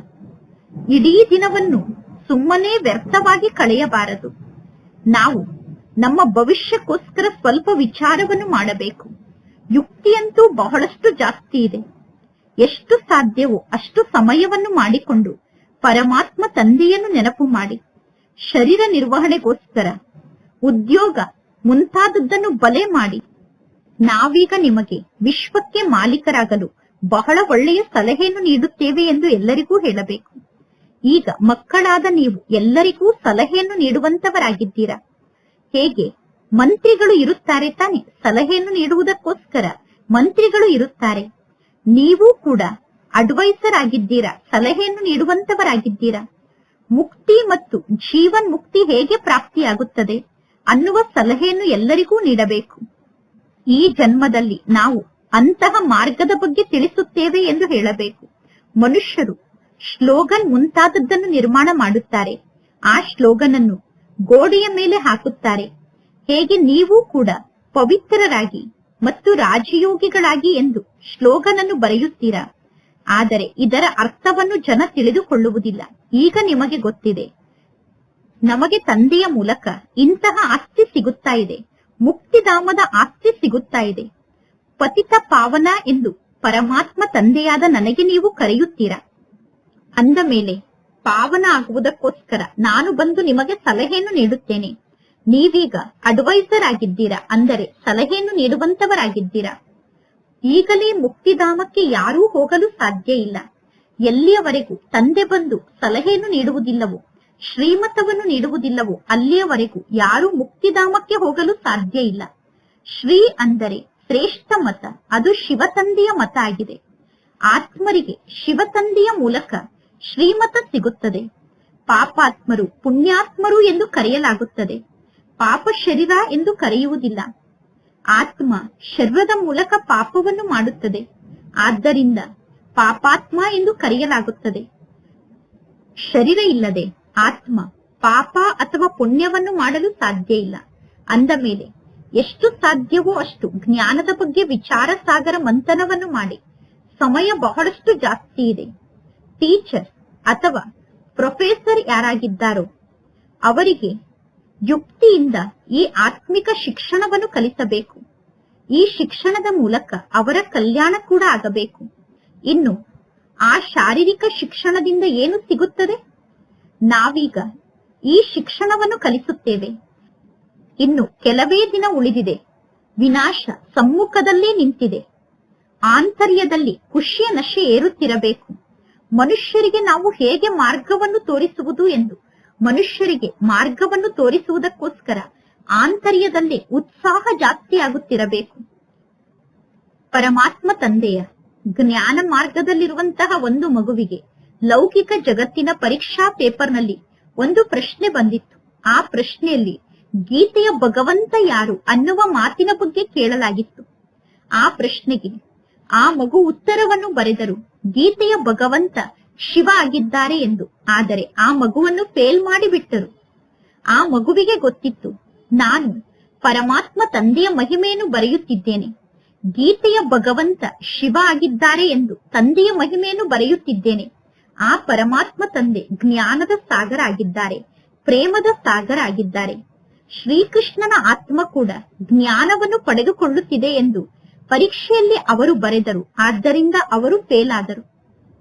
S1: ಇಡೀ ದಿನವನ್ನು ಸುಮ್ಮನೆ ವ್ಯರ್ಥವಾಗಿ ಕಳೆಯಬಾರದು. ನಾವು ನಮ್ಮ ಭವಿಷ್ಯಕ್ಕೋಸ್ಕರ ಸ್ವಲ್ಪ ವಿಚಾರವನ್ನು ಮಾಡಬೇಕು. ಯುಕ್ತಿಯಂತೂ ಬಹಳಷ್ಟು ಜಾಸ್ತಿ ಇದೆ. ಎಷ್ಟು ಸಾಧ್ಯವೋ ಅಷ್ಟು ಸಮಯವನ್ನು ಮಾಡಿಕೊಂಡು ಪರಮಾತ್ಮ ತಂದೆಯನ್ನು ನೆನಪು ಮಾಡಿ. ಶರೀರ ನಿರ್ವಹಣೆಗೋಸ್ಕರ ಉದ್ಯೋಗ ಮುಂತಾದದ್ದನ್ನು ಬಲೆ ಮಾಡಿ. ನಾವೀಗ ನಿಮಗೆ ವಿಶ್ವಕ್ಕೆ ಮಾಲೀಕರಾಗಲು ಬಹಳ ಒಳ್ಳೆಯ ಸಲಹೆಯನ್ನು ನೀಡುತ್ತೇವೆ ಎಂದು ಎಲ್ಲರಿಗೂ ಹೇಳಬೇಕು. ಈಗ ಮಕ್ಕಳಾದ ನೀವು ಎಲ್ಲರಿಗೂ ಸಲಹೆಯನ್ನು ನೀಡುವಂತವರಾಗಿದ್ದೀರಾ. ಹೇಗೆ ಮಂತ್ರಿಗಳು ಇರುತ್ತಾರೆ ತಾನೆ, ಸಲಹೆಯನ್ನು ನೀಡುವುದಕ್ಕೋಸ್ಕರ ಮಂತ್ರಿಗಳು ಇರುತ್ತಾರೆ. ನೀವು ಕೂಡ ಅಡ್ವೈಸರ್ ಆಗಿದ್ದೀರಾ, ಸಲಹೆಯನ್ನು ನೀಡುವಂತವರಾಗಿದ್ದೀರಾ. ಮುಕ್ತಿ ಮತ್ತು ಜೀವನ್ ಮುಕ್ತಿ ಹೇಗೆ ಪ್ರಾಪ್ತಿಯಾಗುತ್ತದೆ ಅನ್ನುವ ಸಲಹೆಯನ್ನು ಎಲ್ಲರಿಗೂ ನೀಡಬೇಕು. ಈ ಜನ್ಮದಲ್ಲಿ ನಾವು ಅಂತಹ ಮಾರ್ಗದ ಬಗ್ಗೆ ತಿಳಿಸುತ್ತೇವೆ ಎಂದು ಹೇಳಬೇಕು. ಮನುಷ್ಯರು ಶ್ಲೋಗನ್ ಮುಂತಾದದ್ದನ್ನು ನಿರ್ಮಾಣ ಮಾಡುತ್ತಾರೆ. ಆ ಶ್ಲೋಗನ್ ಅನ್ನು ಗೋಡೆಯ ಮೇಲೆ ಹಾಕುತ್ತಾರೆ. ಹೇಗೆ ನೀವು ಕೂಡ ಪವಿತ್ರರಾಗಿ ಮತ್ತು ರಾಜಯೋಗಿಗಳಾಗಿ ಎಂದು ಶ್ಲೋಗನ್ ಅನ್ನು ಬರೆಯುತ್ತೀರಾ. ಆದರೆ ಇದರ ಅರ್ಥವನ್ನು ಜನ ತಿಳಿದುಕೊಳ್ಳುವುದಿಲ್ಲ. ಈಗ ನಿಮಗೆ ಗೊತ್ತಿದೆ, ನಮಗೆ ತಂದೆಯ ಮೂಲಕ ಇಂತಹ ಆಸ್ತಿ ಸಿಗುತ್ತಾ ಇದೆ, ಮುಕ್ತಿಧಾಮದ ಆಸ್ತಿ ಸಿಗುತ್ತಾ ಇದೆ. ಪತಿತ ಪಾವನ ಎಂದು ಪರಮಾತ್ಮ ತಂದೆಯಾದ ನನಗೆ ನೀವು ಕರೆಯುತ್ತೀರಾ. ಅಂದ ಮೇಲೆ ಪಾವನ ಆಗುವುದಕ್ಕೋಸ್ಕರ ನಾನು ಬಂದು ನಿಮಗೆ ಸಲಹೆಯನ್ನು ನೀಡುತ್ತೇನೆ. ನೀವೀಗ ಅಡ್ವೈಸರ್ ಆಗಿದ್ದೀರಾ, ಅಂದರೆ ಸಲಹೆಯನ್ನು ನೀಡುವಂತವರಾಗಿದ್ದೀರಾ. ಈಗಲೇ ಮುಕ್ತಿಧಾಮಕ್ಕೆ ಯಾರೂ ಹೋಗಲು ಸಾಧ್ಯ ಇಲ್ಲ. ಎಲ್ಲಿಯವರೆಗೂ ತಂದೆ ಬಂದು ಸಲಹೆಯನ್ನು ನೀಡುವುದಿಲ್ಲವೋ, ಶ್ರೀಮತವನ್ನು ನೀಡುವುದಿಲ್ಲವೋ, ಅಲ್ಲಿಯವರೆಗೂ ಯಾರೂ ಮುಕ್ತಿಧಾಮಕ್ಕೆ ಹೋಗಲು ಸಾಧ್ಯ ಇಲ್ಲ. ಶ್ರೀ ಅಂದರೆ ಶ್ರೇಷ್ಠ ಮತ, ಅದು ಶಿವತಂದೆಯ ಮತ ಆಗಿದೆ. ಆತ್ಮರಿಗೆ ಶಿವತಂದೆಯ ಮೂಲಕ ಶ್ರೀಮತ ಸಿಗುತ್ತದೆ. ಪಾಪಾತ್ಮರು ಪುಣ್ಯಾತ್ಮರು ಎಂದು ಕರೆಯಲಾಗುತ್ತದೆ. ಪಾಪ ಶರೀರ ಎಂದು ಕರೆಯುವುದಿಲ್ಲ. ಆತ್ಮ ಶರೀರದ ಮೂಲಕ ಪಾಪವನ್ನು ಮಾಡುತ್ತದೆ, ಆದ್ದರಿಂದ ಪಾಪಾತ್ಮ ಎಂದು ಕರೆಯಲಾಗುತ್ತದೆ. ಶರೀರ ಇಲ್ಲದೆ ಆತ್ಮ ಪಾಪ ಅಥವಾ ಪುಣ್ಯವನ್ನು ಮಾಡಲು ಸಾಧ್ಯ ಇಲ್ಲ. ಅಂದ ಮೇಲೆ ಎಷ್ಟು ಸಾಧ್ಯವೋ ಅಷ್ಟು ಜ್ಞಾನದ ಬಗ್ಗೆ ವಿಚಾರ ಸಾಗರ ಮಂಥನವನ್ನು ಮಾಡಿ. ಸಮಯ ಬಹಳಷ್ಟು ಜಾಸ್ತಿ ಇದೆ. ಟೀಚರ್ ಅಥವಾ ಪ್ರೊಫೆಸರ್ ಯಾರಾಗಿದ್ದಾರೋ ಅವರಿಗೆ ಯುಕ್ತಿಯಿಂದ ಈ ಆತ್ಮಿಕ ಶಿಕ್ಷಣವನ್ನು ಕಲಿಸಬೇಕು. ಈ ಶಿಕ್ಷಣದ ಮೂಲಕ ಅವರ ಕಲ್ಯಾಣ ಕೂಡ ಆಗಬೇಕು. ಇನ್ನು ಆ ಶಾರೀರಿಕ ಶಿಕ್ಷಣದಿಂದ ಏನು ಸಿಗುತ್ತದೆ? ನಾವೀಗ ಈ ಶಿಕ್ಷಣವನ್ನು ಕಲಿಸುತ್ತೇವೆ. ಇನ್ನು ಕೆಲವೇ ದಿನ ಉಳಿದಿದೆ. ವಿನಾಶ ಸಮ್ಮುಖದಲ್ಲೇ ನಿಂತಿದೆ. ಆಂತರ್ಯದಲ್ಲಿ ಖುಷಿಯ ನಶೆ ಏರುತ್ತಿರಬೇಕು. ಮನುಷ್ಯರಿಗೆ ನಾವು ಹೇಗೆ ಮಾರ್ಗವನ್ನು ತೋರಿಸುವುದು ಎಂದು ಮನುಷ್ಯರಿಗೆ ಮಾರ್ಗವನ್ನು ತೋರಿಸುವುದಕ್ಕೋಸ್ಕರ ಆಂತರ್ಯದಲ್ಲಿ ಉತ್ಸಾಹ ಜಾಸ್ತಿ ಆಗುತ್ತಿರಬೇಕು. ಪರಮಾತ್ಮ ತಂದೆಯ ಜ್ಞಾನ ಮಾರ್ಗದಲ್ಲಿರುವಂತಹ ಒಂದು ಮಗುವಿಗೆ ಲೌಕಿಕ ಜಗತ್ತಿನ ಪರೀಕ್ಷಾ ಪೇಪರ್ನಲ್ಲಿ ಒಂದು ಪ್ರಶ್ನೆ ಬಂದಿತ್ತು. ಆ ಪ್ರಶ್ನೆಯಲ್ಲಿ ಗೀತೆಯ ಭಗವಂತ ಯಾರು ಅನ್ನುವ ಮಾತಿನ ಬಗ್ಗೆ ಕೇಳಲಾಗಿತ್ತು. ಆ ಪ್ರಶ್ನೆಗೆ ಆ ಮಗು ಉತ್ತರವನ್ನು ಬರೆದರು, ಗೀತೆಯ ಭಗವಂತ ಶಿವ ಆಗಿದ್ದಾರೆ ಎಂದು. ಆದರೆ ಆ ಮಗುವನ್ನು ಫೇಲ್ ಮಾಡಿಬಿಟ್ಟರು. ಆ ಮಗುವಿಗೆ ಗೊತ್ತಿತ್ತು, ನಾನು ಪರಮಾತ್ಮ ತಂದೆಯ ಮಹಿಮೆಯನ್ನು ಬರೆಯುತ್ತಿದ್ದೇನೆ, ಗೀತೆಯ ಭಗವಂತ ಶಿವ ಆಗಿದ್ದಾರೆ ಎಂದು ತಂದೆಯ ಮಹಿಮೆಯನ್ನು ಬರೆಯುತ್ತಿದ್ದೇನೆ. ಆ ಪರಮಾತ್ಮ ತಂದೆ ಜ್ಞಾನದ ಸಾಗರ ಆಗಿದ್ದಾರೆ, ಪ್ರೇಮದ ಸಾಗರ ಆಗಿದ್ದಾರೆ. ಶ್ರೀಕೃಷ್ಣನ ಆತ್ಮ ಕೂಡ ಜ್ಞಾನವನ್ನು ಪಡೆದುಕೊಳ್ಳುತ್ತಿದೆ ಎಂದು ಪರೀಕ್ಷೆಯಲ್ಲಿ ಅವರು ಬರೆದರು. ಆದ್ದರಿಂದ ಅವರು ಫೇಲ್ ಆದರು.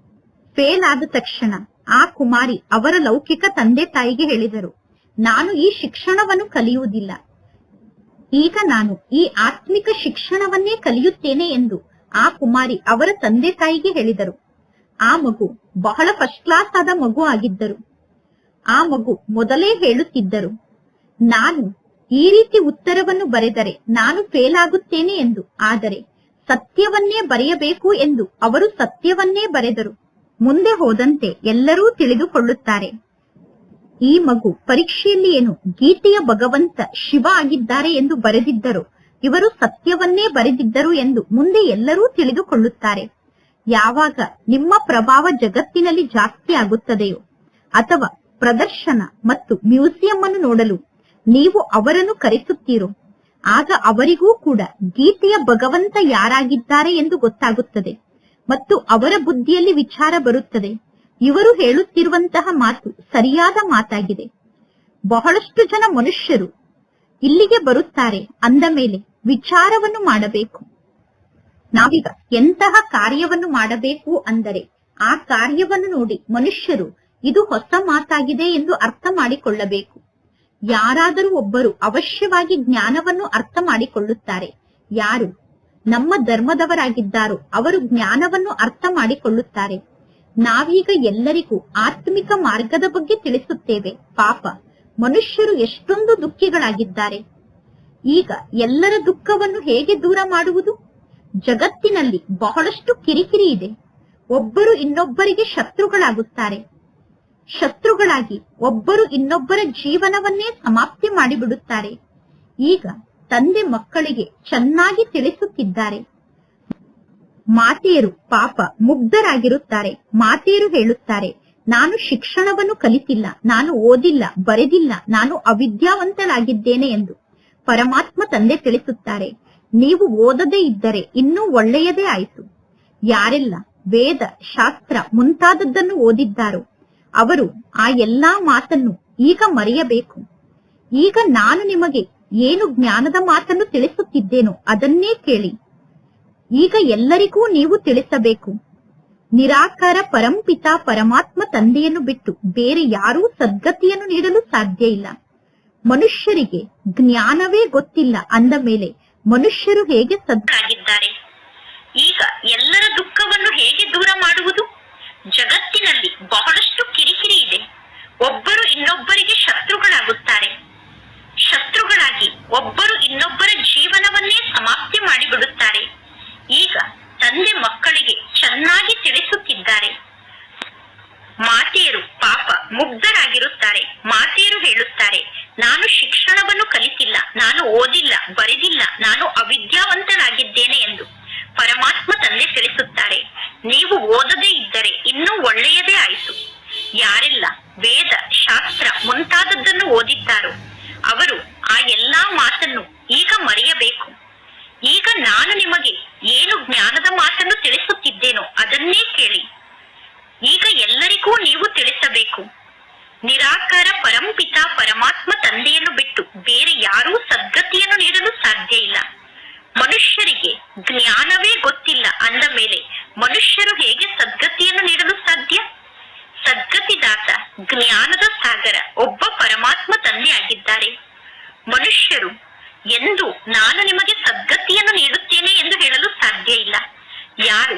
S1: ಫೇಲ್ ಆದ ತಕ್ಷಣ ಆ ಕುಮಾರಿ ಅವರ ಲೌಕಿಕ ತಂದೆ ತಾಯಿಗೆ ಹೇಳಿದರು, ನಾನು ಈ ಶಿಕ್ಷಣವನ್ನು ಕಲಿಯುವುದಿಲ್ಲ, ಈಗ ನಾನು ಈ ಆತ್ಮಿಕ ಶಿಕ್ಷಣವನ್ನೇ ಕಲಿಯುತ್ತೇನೆ ಎಂದು ಆ ಕುಮಾರಿ ಅವರ ತಂದೆ ತಾಯಿಗೆ ಹೇಳಿದರು. ಆ ಮಗು ಬಹಳ ಫಸ್ಟ್ ಕ್ಲಾಸ್ ಆದ ಮಗು ಆಗಿದ್ದರು. ಆ ಮಗು ಮೊದಲೇ ಹೇಳುತ್ತಿದ್ದರು, ನಾನು ಈ ರೀತಿ ಉತ್ತರವನ್ನು ಬರೆದರೆ ನಾನು ಫೇಲ್ ಆಗುತ್ತೇನೆ ಎಂದು. ಆದರೆ ಸತ್ಯವನ್ನೇ ಬರೆಯಬೇಕು ಎಂದು ಅವರು ಸತ್ಯವನ್ನೇ ಬರೆದರು. ಮುಂದೆ ಹೋದಂತೆ ಎಲ್ಲರೂ ತಿಳಿದುಕೊಳ್ಳುತ್ತಾರೆ, ಈ ಮಗು ಪರೀಕ್ಷೆಯಲ್ಲಿ ಏನು ಗೀತೆಯ ಭಗವಂತ ಶಿವ ಆಗಿದ್ದಾರೆ ಎಂದು ಬರೆದಿದ್ದರು, ಇವರು ಸತ್ಯವನ್ನೇ ಬರೆದಿದ್ದರು ಎಂದು ಮುಂದೆ ಎಲ್ಲರೂ ತಿಳಿದುಕೊಳ್ಳುತ್ತಾರೆ. ಯಾವಾಗ ನಿಮ್ಮ ಪ್ರಭಾವ ಜಗತ್ತಿನಲ್ಲಿ ಜಾಸ್ತಿ ಆಗುತ್ತದೆಯೋ ಅಥವಾ ಪ್ರದರ್ಶನ ಮತ್ತು ಮ್ಯೂಸಿಯಂ ಅನ್ನು ನೋಡಲು ನೀವು ಅವರನ್ನು ಕರೆಸುತ್ತೀರೋ, ಆಗ ಅವರಿಗೂ ಕೂಡ ಗೀತೆಯ ಭಗವಂತ ಯಾರಾಗಿದ್ದಾರೆ ಎಂದು ಗೊತ್ತಾಗುತ್ತದೆ ಮತ್ತು ಅವರ ಬುದ್ಧಿಯಲ್ಲಿ ವಿಚಾರ ಬರುತ್ತದೆ, ಇವರು ಹೇಳುತ್ತಿರುವಂತಹ ಮಾತು ಸರಿಯಾದ ಮಾತಾಗಿದೆ. ಬಹಳಷ್ಟು ಜನ ಮನುಷ್ಯರು ಇಲ್ಲಿಗೆ ಬರುತ್ತಾರೆ ಅಂದ ಮೇಲೆ ವಿಚಾರವನ್ನು ಮಾಡಬೇಕು. ನಾವೀಗ ಎಂತಹ ಕಾರ್ಯವನ್ನು ಮಾಡಬೇಕು ಅಂದರೆ ಆ ಕಾರ್ಯವನ್ನು ನೋಡಿ ಮನುಷ್ಯರು ಇದು ಹೊಸ ಮಾತಾಗಿದೆ ಎಂದು ಅರ್ಥ ಮಾಡಿಕೊಳ್ಳಬೇಕು. ಯಾರಾದರೂ ಒಬ್ಬರು ಅವಶ್ಯವಾಗಿ ಜ್ಞಾನವನ್ನು ಅರ್ಥ ಮಾಡಿಕೊಳ್ಳುತ್ತಾರೆ. ಯಾರು ನಮ್ಮ ಧರ್ಮದವರಾಗಿದ್ದಾರೋ ಅವರು ಜ್ಞಾನವನ್ನು ಅರ್ಥ ಮಾಡಿಕೊಳ್ಳುತ್ತಾರೆ. ನಾವೀಗ ಎಲ್ಲರಿಗೂ ಆತ್ಮಿಕ ಮಾರ್ಗದ ಬಗ್ಗೆ ತಿಳಿಸುತ್ತೇವೆ. ಪಾಪ ಮನುಷ್ಯರು ಎಷ್ಟೊಂದು ದುಃಖಿಗಳಾಗಿದ್ದಾರೆ. ಈಗ ಎಲ್ಲರ ದುಃಖವನ್ನು ಹೇಗೆ ದೂರ ಮಾಡುವುದು? ಜಗತ್ತಿನಲ್ಲಿ ಬಹಳಷ್ಟು ಕಿರಿಕಿರಿ ಇದೆ. ಒಬ್ಬರು ಇನ್ನೊಬ್ಬರಿಗೆ ಶತ್ರುಗಳಾಗುತ್ತಾರೆ. ಶತ್ರುಗಳಾಗಿ ಒಬ್ಬರು ಇನ್ನೊಬ್ಬರ ಜೀವನವನ್ನೇ ಸಮಾಪ್ತಿ ಮಾಡಿಬಿಡುತ್ತಾರೆ. ಈಗ ತಂದೆ ಮಕ್ಕಳಿಗೆ ಚೆನ್ನಾಗಿ ತಿಳಿಸುತ್ತಿದ್ದಾರೆ. ಮಾತೆಯರು ಪಾಪ ಮುಗ್ಧರಾಗಿರುತ್ತಾರೆ. ಮಾತೆಯರು ಹೇಳುತ್ತಾರೆ, ನಾನು ಶಿಕ್ಷಣವನ್ನು ಕಲಿತಿಲ್ಲ, ನಾನು ಓದಿಲ್ಲ, ಬರೆದಿಲ್ಲ, ನಾನು ಅವಿದ್ಯಾವಂತಳಾಗಿದ್ದೇನೆ ಎಂದು. ಪರಮಾತ್ಮ ತಂದೆ ತಿಳಿಸುತ್ತಾರೆ, ನೀವು ಓದದೇ ಇದ್ದರೆ ಇನ್ನೂ ಒಳ್ಳೆಯದೇ ಆಯಿತು. ಯಾರೆಲ್ಲ ವೇದ ಶಾಸ್ತ್ರ ಮುಂತಾದದ್ದನ್ನು ಓದಿದ್ದಾರೋ ಅವರು ಆ ಎಲ್ಲಾ ಮಾತನ್ನು ಈಗ ಮರೆಯಬೇಕು. ಈಗ ನಾನು ನಿಮಗೆ ಏನು ಜ್ಞಾನದ ಮಾತನ್ನು ತಿಳಿಸುತ್ತಿದ್ದೇನೋ ಅದನ್ನೇ ಕೇಳಿ. ಈಗ ಎಲ್ಲರಿಗೂ ನೀವು ತಿಳಿಸಬೇಕು, ನಿರಾಕಾರ ಪರಂಪಿತ ಪರಮಾತ್ಮ ತಂದೆಯನ್ನು ಬಿಟ್ಟು ಬೇರೆ ಯಾರೂ ಸದ್ಗತಿಯನ್ನು ನೀಡಲು ಸಾಧ್ಯ ಇಲ್ಲ. ಮನುಷ್ಯರಿಗೆ ಜ್ಞಾನವೇ ಗೊತ್ತಿಲ್ಲ ಅಂದ ಮೇಲೆ ಮನುಷ್ಯರು ಹೇಗೆ ಸದ್ಗತಿಯಾಗಿದ್ದಾರೆ? ಈಗ ಎಲ್ಲರ ದುಃಖವನ್ನು ಹೇಗೆ ದೂರ ಮಾಡುವುದು? ಜಗತ್ತಿನಲ್ಲಿ ಬಹಳಷ್ಟು ಕಿರಿಕಿರಿ ಇದೆ. ಒಬ್ಬರು ಇನ್ನೊಬ್ಬರಿಗೆ ಶತ್ರುಗಳಾಗುತ್ತಾರೆ. ಶತ್ರುಗಳಾಗಿ ಒಬ್ಬರು ಇನ್ನೊಬ್ಬರ ಜೀವನವನ್ನೇ ಸಮಾಪ್ತಿ ಮಾಡಿಬಿಡುತ್ತಾರೆ. ಈಗ ತಂದೆ ಮಕ್ಕಳಿಗೆ ಚೆನ್ನಾಗಿ ತಿಳಿಸುತ್ತಿದ್ದಾರೆ. ಮಾತೆಯರು ಪಾಪ ಮುಗ್ಧರಾಗಿರುತ್ತಾರೆ. ಮಾತೆಯರು ಹೇಳುತ್ತಾರೆ, ನಾನು ಶಿಕ್ಷಣವನ್ನು ಕಲಿತಿಲ್ಲ, ನಾನು ಓದಿಲ್ಲ, ಬರೆದಿಲ್ಲ, ನಾನು ಅವಿದ್ಯಾವಂತನಾಗಿದ್ದೇನೆ ಎಂದು. ಪರಮಾತ್ಮ ತಂದೆ ತಿಳಿಸುತ್ತಾರೆ, ನೀವು ಓದದೇ ಇದ್ದರೆ ಇನ್ನೂ ಒಳ್ಳೆಯದೇ ಆಯಿತು. ಯಾರೆಲ್ಲ ವೇದ ಶಾಸ್ತ್ರ ಮುಂತಾದದ್ದನ್ನು ಓದಿದ್ದಾರೋ ಅವರು ಆ ಎಲ್ಲಾ ಮಾತನ್ನು ಈಗ ಮರೆಯಬೇಕು. ಈಗ ನಾನು ನಿಮಗೆ ಏನು ಜ್ಞಾನದ ಮಾತನ್ನು ತಿಳಿಸುತ್ತಿದ್ದೇನೋ ಅದನ್ನೇ ಕೇಳಿ. ಈಗ ಎಲ್ಲರಿಗೂ ನೀವು ತಿಳಿಸಬೇಕು, ನಿರಾಕಾರ ಪರಂಪಿತ ಪರಮಾತ್ಮ ತಂದೆಯನ್ನು ಬಿಟ್ಟು ಬೇರೆ ಯಾರೂ ಸದ್ಗತಿಯನ್ನು ನೀಡಲು ಸಾಧ್ಯ ಇಲ್ಲ. ಮನುಷ್ಯರಿಗೆ ಜ್ಞಾನವೇ ಗೊತ್ತಿಲ್ಲ ಅಂದ ಮೇಲೆ ಮನುಷ್ಯರು ಹೇಗೆ ಸದ್ಗತಿಯನ್ನು ನೀಡಲು ಸಾಧ್ಯ? ಸದ್ಗತಿದಾತ ಜ್ಞಾನದ ಸಾಗರ ಒಬ್ಬ ಪರಮಾತ್ಮ ತಂದೆ ಆಗಿದ್ದಾರೆ. ಮನುಷ್ಯರು ಎಂದು ನಾನು ನಿಮಗೆ ಸದ್ಗತಿಯನ್ನು ನೀಡುತ್ತೇನೆ ಎಂದು ಹೇಳಲು ಸಾಧ್ಯ ಇಲ್ಲ. ಯಾರು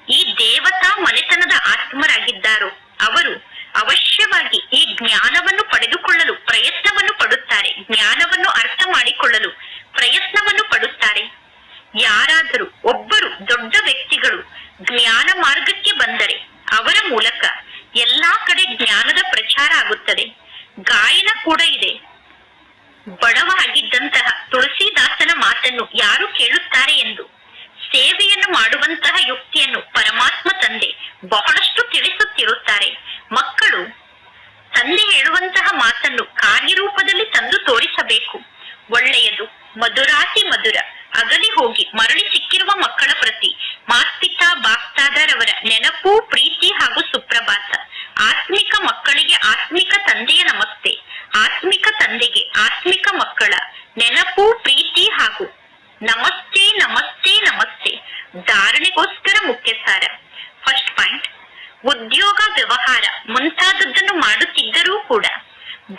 S1: ಈ ದೇವತಾ ಮನೆತನದ ಆತ್ಮರಾಗಿದ್ದಾರೋ ಅವರು ಅವಶ್ಯವಾಗಿ ಈ ಜ್ಞಾನವನ್ನು ಪಡೆದುಕೊಳ್ಳಲು ಪ್ರಯತ್ನವನ್ನು ಪಡುತ್ತಾರೆ. ಜ್ಞಾನವನ್ನು ಅರ್ಥ ಮಾಡಿಕೊಳ್ಳಲು ಪ್ರಯತ್ನವನ್ನು ಪಡುತ್ತಾರೆ. ಯಾರಾದರೂ ಒಬ್ಬರು ದೊಡ್ಡ ವ್ಯಕ್ತಿಗಳು ಜ್ಞಾನ ಮಾರ್ಗಕ್ಕೆ ಬಂದರೆ ಅವರ ಮೂಲಕ ಎಲ್ಲಾ ಕಡೆ ಜ್ಞಾನದ ಪ್ರಚಾರ ಆಗುತ್ತದೆ. ಗಾಯನ ಕೂಡ ಇದೆ. ಬಡವ ಆಗಿದ್ದಂತಹ ತುಳಸಿದಾಸನ ಮಾತನ್ನು ಯಾರು ಕೇಳುತ್ತಾರೆ ಎಂದು ಸೇವೆಯನ್ನು ಮಾಡುವಂತಹ ಯುಕ್ತಿಯನ್ನು ಪರಮಾತ್ಮ ತಂದೆ ಬಹಳಷ್ಟು ತಿಳಿಸುತ್ತಿರುತ್ತಾರೆ. ಮಕ್ಕಳು ತಂದೆ ಹೇಳುವಂತಹ ಮಾತನ್ನು ಕಾರ್ಯರೂಪದಲ್ಲಿ ತಂದು ತೋರಿಸಬೇಕು. ಒಳ್ಳೆಯದು ಮಧುರಾತಿ ಮಧುರ ಅಗಲಿ ಹೋಗಿ ಮರಳಿ ಸಿಕ್ಕಿರುವ ಮಕ್ಕಳ ಪ್ರತಿ ಮಾತ್ಪಿತಾ ಬಾಪ್ತಾದರವರ ನೆನಪು, ಪ್ರೀತಿ ಹಾಗೂ ಸುಪ್ರಭಾತ. ಆತ್ಮಿಕ ಮಕ್ಕಳಿಗೆ ಆತ್ಮಿಕ ತಂದೆಯ ನಮಸ್ತೆ. ಆತ್ಮಿಕ ತಂದೆಗೆ ಆತ್ಮಿಕ ಮಕ್ಕಳ ನೆನಪು, ಪ್ರೀತಿ ಹಾಗೂ ನಮಸ್ತೆ ನಮಸ್ತೆ ನಮಸ್ತೆ. ಧಾರಣೆಗೋಸ್ಕರ ಮುಖ್ಯ ಸಾರ. ಫಸ್ಟ್ ಪಾಯಿಂಟ್, ಉದ್ಯೋಗ ವ್ಯವಹಾರ ಮುಂತಾದದ್ದನ್ನು ಮಾಡುತ್ತಿದ್ದರೂ ಕೂಡ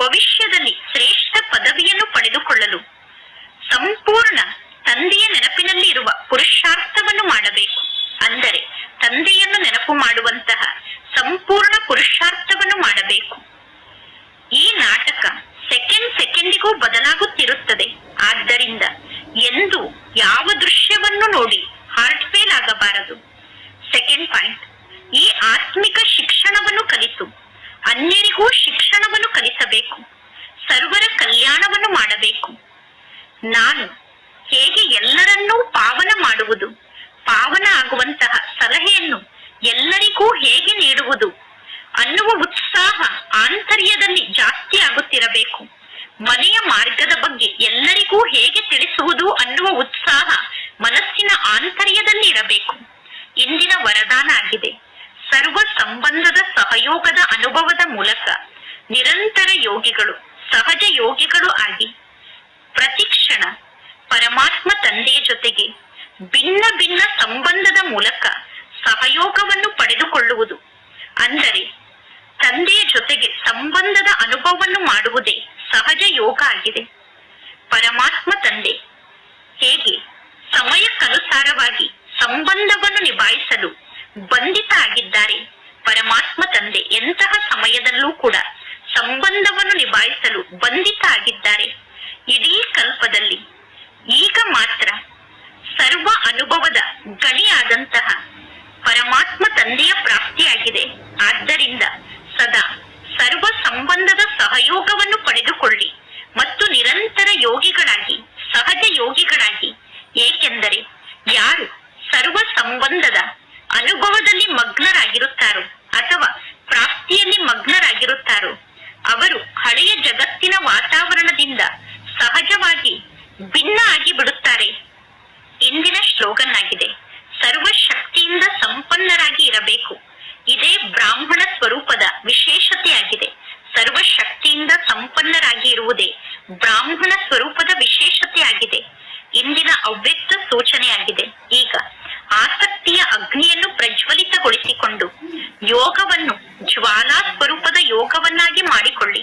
S1: ಭವಿಷ್ಯದಲ್ಲಿ ಶ್ರೇಷ್ಠ ಪದವಿಯನ್ನು ಪಡೆದುಕೊಳ್ಳಲು ಎಲ್ಲರನ್ನೂ ನೋಡಿ ಹಾರ್ಟ್ ಫೇಲ್ ಆಗಬಾರದು. ಸೆಕೆಂಡ್ ಪಾಯಿಂಟ್, ಈ ಆತ್ಮಿಕ ಶಿಕ್ಷಣವನ್ನು ಕಲಿತು ಅನ್ಯರಿಗೂ ಶಿಕ್ಷಣವನ್ನು ಕಲಿಸಬೇಕು. ಸರ್ವರ ಕಲ್ಯಾಣವನ್ನು ಮಾಡಬೇಕು. ನಾನು ಹೇಗೆ ಎಲ್ಲರನ್ನೂ ಪಾವನ ಮಾಡುವುದು, ಪಾವನ ಆಗುವಂತಹ ಸಲಹೆಯನ್ನು ಎಲ್ಲರಿಗೂ ಹೇಗೆ ನೀಡುವುದು ಅನ್ನುವ ಉತ್ಸಾಹ ಆಂತರ್ಯದಲ್ಲಿ ಜಾಸ್ತಿ ಆಗುತ್ತಿರಬೇಕು. ಮನೆಯ ಮಾರ್ಗದ ಬಗ್ಗೆ ಎಲ್ಲರಿಗೂ ಹೇಗೆ ತಿಳಿಸುವುದು ಅನ್ನುವ ಉತ್ಸಾಹ ಮನಸ್ಸಿನ ಆಂತರ್ಯದಲ್ಲಿ ಇರಬೇಕು. ಇಂದಿನ ವರದಾನ ಆಗಿದೆ. ಸರ್ವ ಸಂಬಂಧದ ಸಹಯೋಗದ ಅನುಭವದ ಮೂಲಕ ನಿರಂತರ ಯೋಗಿಗಳು, ಸಹಜ ಯೋಗಿಗಳು ಆಗಿ ಪ್ರತಿಕ್ಷಣ ಪರಮಾತ್ಮ ತಂದೆಯ ಜೊತೆಗೆ ಭಿನ್ನ ಭಿನ್ನ ಸಂಬಂಧದ ಮೂಲಕ ಸಹಯೋಗವನ್ನು ಪಡೆದುಕೊಳ್ಳುವುದು. ಅಂದರೆ ತಂದೆಯ ಜೊತೆಗೆ ಸಂಬಂಧದ ಅನುಭವವನ್ನು ಮಾಡುವುದೇ ಸಹಜ ಯೋಗ ಆಗಿದೆ. ಪರಮಾತ್ಮ ತಂದೆ ಹೇಗೆ ಸಮಯಕ್ಕನುಸಾರವಾಗಿ ಸಂಬಂಧವನ್ನು ನಿಭಾಯಿಸಲು ಬಂಧಿತ ಆಗಿದ್ದಾರೆ, ಪರಮಾತ್ಮ ತಂದೆ ಎಂತಹ ಸಮಯದಲ್ಲೂ ಕೂಡ ಸಂಬಂಧವನ್ನು ನಿಭಾಯಿಸಲು ಬಂಧಿತ ಆಗಿದ್ದಾರೆ. ಇಡೀ ಕಲ್ಪದಲ್ಲಿ ಈಗ ಮಾತ್ರ ಸರ್ವ ಅನುಭವದ ಗಣಿಯಾದಂತಹ ಪರಮಾತ್ಮ ತಂದೆಯ ಪ್ರಾಪ್ತಿಯಾಗಿದೆ. ಆದ್ದರಿಂದ ಸದಾ ಸರ್ವ ಸಂಬಂಧದ ಸಹಯೋಗವನ್ನು ಪಡೆದುಕೊಳ್ಳಿ ಮತ್ತು ನಿರಂತರ ಯೋಗಿಗಳಾಗಿ, ಸಹಜ ಯೋಗಿಗಳಾಗಿ. ಏಕೆಂದರೆ ಯಾರು ಸರ್ವ ಸಂಬಂಧದ ಅನುಭವದಲ್ಲಿ ಮಗ್ನರಾಗಿರುತ್ತಾರೋ ಅಥವಾ ಪ್ರಾಪ್ತಿಯಲ್ಲಿ ಮಗ್ನರಾಗಿರುತ್ತಾರೋ ಅವರು ಹಳೆಯ ಜಗತ್ತಿನ ವಾತಾವರಣದಿಂದ ಸಹಜವಾಗಿ ಭಿನ್ನ ಆಗಿ ಬಿಡುತ್ತಾರೆ. ಇಂದಿನ ಸ್ಲೋಗನ್ ಆಗಿದೆ, ಸರ್ವಶಕ್ತಿಯಿಂದ ಸಂಪನ್ನರಾಗಿ ಇರಬೇಕು. ಇದೇ ಬ್ರಾಹ್ಮಣ ಸ್ವರೂಪದ ವಿಶೇಷತೆಯಾಗಿದೆ. ಸರ್ವಶಕ್ತಿಯಿಂದ ಸಂಪನ್ನರಾಗಿ ಇರುವುದೇ ಬ್ರಾಹ್ಮಣ ಸ್ವರೂಪದ ವಿಶೇಷತೆಯಾಗಿದೆ. ಇಂದಿನ ಅವ್ಯಕ್ತ ಸೂಚನೆಯಾಗಿದೆ. ಈಗ ಆಸಕ್ತಿಯ ಅಗ್ನಿಯನ್ನು ಪ್ರಜ್ವಲಿತಗೊಳಿಸಿಕೊಂಡು ಯೋಗವನ್ನು ಜ್ವಾಲಾ ಸ್ವರೂಪದ ಯೋಗವನ್ನಾಗಿ ಮಾಡಿಕೊಳ್ಳಿ.